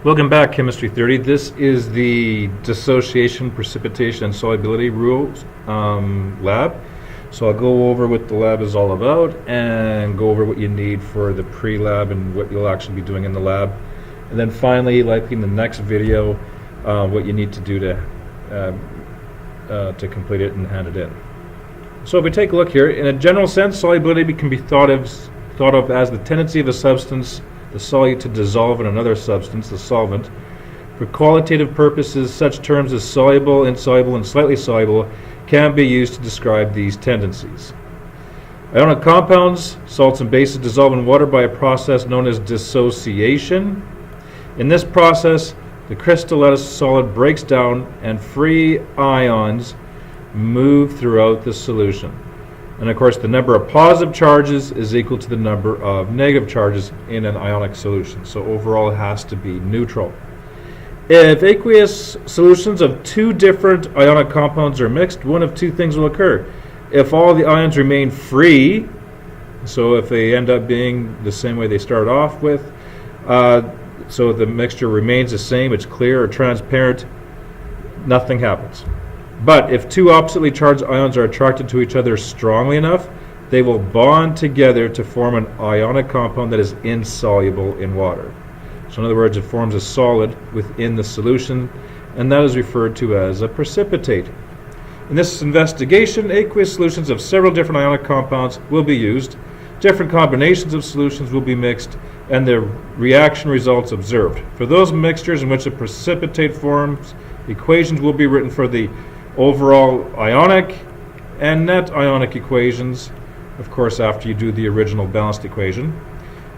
Welcome back, Chemistry 30. This is the Dissociation, Precipitation, and Solubility Rules lab. So I'll go over what the lab is all about and go over what you need for the pre-lab and what you'll actually be doing in the lab. And then finally, likely in the next video, what you need to do to complete it and hand it in. So if we take a look here, in a general sense, solubility can be thought of as the tendency of a substance, the solute, to dissolve in another substance, the solvent. For qualitative purposes, such terms as soluble, insoluble, and slightly soluble can be used to describe these tendencies. Ionic compounds, salts and bases, dissolve in water by a process known as dissociation. In this process, the crystalline solid breaks down and free ions move throughout the solution. And of course, the number of positive charges is equal to the number of negative charges in an ionic solution. So overall, it has to be neutral. If aqueous solutions of two different ionic compounds are mixed, one of two things will occur. If all the ions remain free, so if they end up being the same way they started off with, so the mixture remains the same, it's clear or transparent, nothing happens. But if two oppositely charged ions are attracted to each other strongly enough, they will bond together to form an ionic compound that is insoluble in water. So in other words, it forms a solid within the solution, and that is referred to as a precipitate. In this investigation, aqueous solutions of several different ionic compounds will be used. Different combinations of solutions will be mixed, and the reaction results observed. For those mixtures in which a precipitate forms, equations will be written for the overall ionic and net ionic equations, of course, after you do the original balanced equation.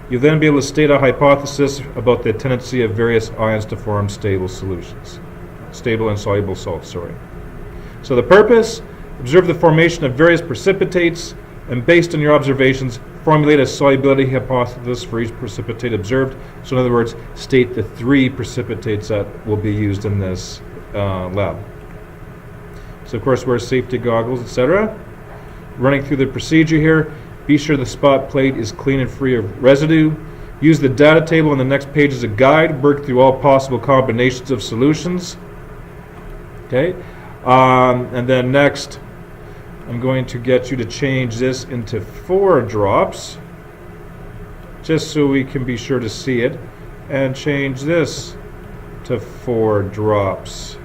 You'll then be able to state a hypothesis about the tendency of various ions to form stable solutions. Stable and soluble salts, So the purpose, observe the formation of various precipitates, and based on your observations, formulate a solubility hypothesis for each precipitate observed. So in other words, state the three precipitates that will be used in this lab. So of course, wear safety goggles, etc. Running through the procedure here, be sure the spot plate is clean and free of residue. Use the data table on the next page as a guide. Work through all possible combinations of solutions. Okay, and then next, I'm going to get you to change this into 4 drops, just so we can be sure to see it, and change this to 4 drops.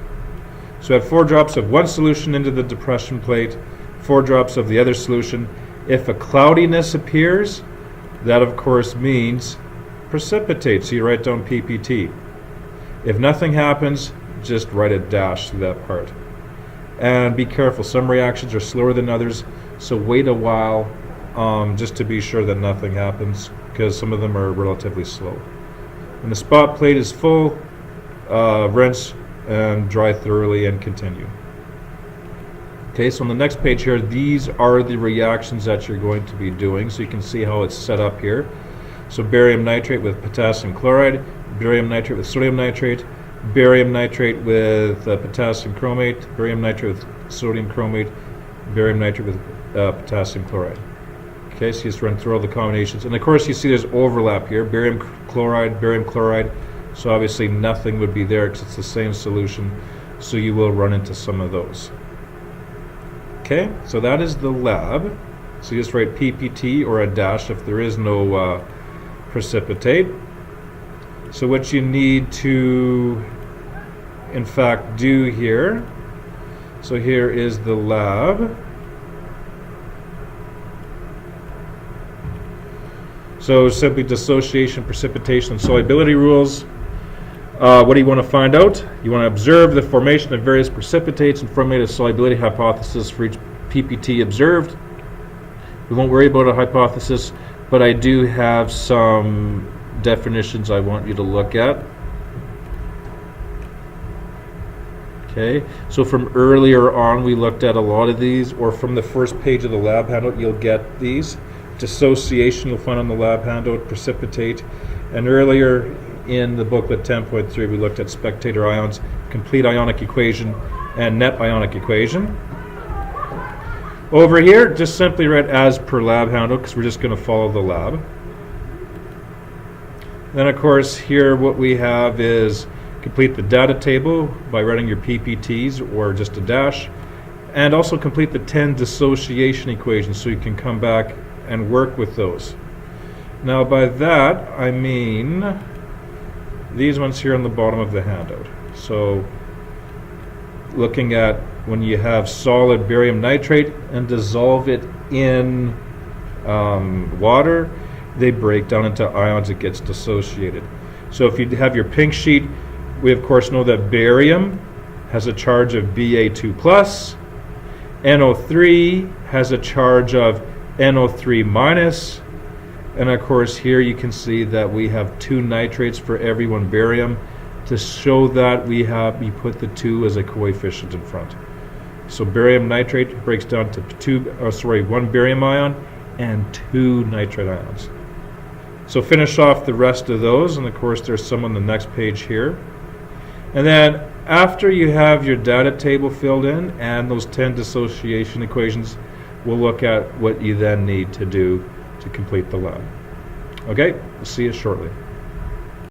So add 4 drops of one solution into the depression plate, 4 drops of the other solution. If a cloudiness appears, that of course means precipitate, so you write down PPT. If nothing happens, just write a dash through that part. And be careful, some reactions are slower than others, so wait a while just to be sure that nothing happens, because some of them are relatively slow. When the spot plate is full, rinse and dry thoroughly and continue. Okay, so on the next page here, these are the reactions that you're going to be doing, so you can see how it's set up here. So barium nitrate with potassium chloride, barium nitrate with sodium nitrate, barium nitrate with potassium chromate, barium nitrate with sodium chromate, barium nitrate with potassium chloride. Okay, so you just run through all the combinations. And of course you see there's overlap here, barium chloride, so obviously nothing would be there because it's the same solution, so you will run into some of those. Okay, so that is the lab. So you just write PPT or a dash if there is no precipitate. So what you need to, in fact, do here, so here is the lab. So simply dissociation, precipitation, and solubility rules. What do you want to find out? You want to observe the formation of various precipitates and formulate a solubility hypothesis for each PPT observed. We won't worry about a hypothesis, but I do have some definitions I want you to look at. Okay, so from earlier on we looked at a lot of these, or from the first page of the lab handout you'll get these. Dissociation you'll find on the lab handout, precipitate, and earlier in the booklet 10.3 we looked at spectator ions, complete ionic equation, and net ionic equation. Over here, just simply write as per lab handout because we're just going to follow the lab. Then of course here what we have is complete the data table by writing your PPTs or just a dash, and also complete the 10 dissociation equations so you can come back and work with those. Now by that I mean these ones here on the bottom of the handout. So looking at when you have solid barium nitrate and dissolve it in water, they break down into ions, it gets dissociated. So if you have your pink sheet, we of course know that barium has a charge of Ba2 plus, NO3 has a charge of NO3 minus, and of course here you can see that we have 2 nitrates for every 1 barium. To show that we put the 2 as a coefficient in front. So barium nitrate breaks down to 1 barium ion and 2 nitrate ions. So finish off the rest of those, and of course there's some on the next page here. And then after you have your data table filled in and those 10 dissociation equations, we'll look at what you then need to do to complete the lab. Okay, we'll see you shortly.